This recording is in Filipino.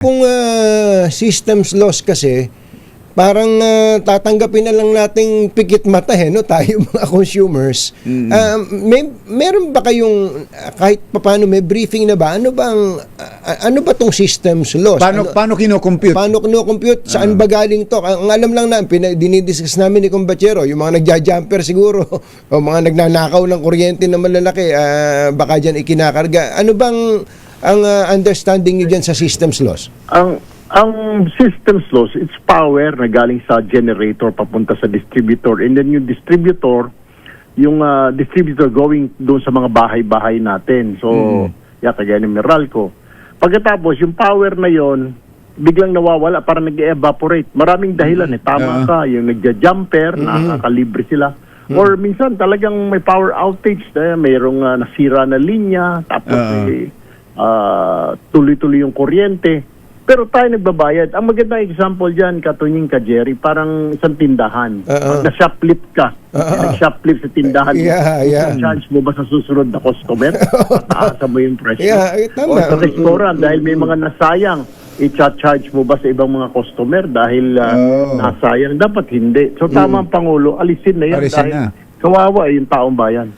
Kung systems loss kasi, parang tatanggapin na lang nating pikit mata no, tayo mga consumers. Meron ba kayong kahit paano may briefing na ba? Ano ba tong systems loss? Paano kino-compute? Paano kino-compute? Saan ba galing to? Ang alam lang na dinidiscuss namin ni Kumbachero, yung mga nagja-jumper siguro o mga nagnanakaw ng kuryente na malalaki, baka diyan ikinakarga. Ano bang ang understanding niyo diyan sa systems loss? Ang systems loss, it's power na galing sa generator papunta sa distributor. And then yung distributor going doon sa mga bahay-bahay natin. So, kagaya ni Meralco. Pagkatapos, yung power na yon biglang nawawala, parang nag-evaporate. Maraming dahilan Tama ka, yung nagja-jumper, nakakalibre sila. Or minsan talagang may power outage, mayroong nasira na linya, tapos tuloy-tuloy yung kuryente. Pero tayo nagbabayad. Ang magandang example dyan, Katunying, Jerry, parang isang tindahan. Pag na-shoplift ka, nag-shoplift sa tindahan mo, charge mo ba sa susunod na customer? Pataasa mo yung presyo. Tama. O sa restaurant, dahil may mga nasayang, i-charge mo ba sa ibang mga customer dahil nasayang? Dapat hindi. So tama ang Pangulo, alisin na yan dahil kawawa yung taong bayan.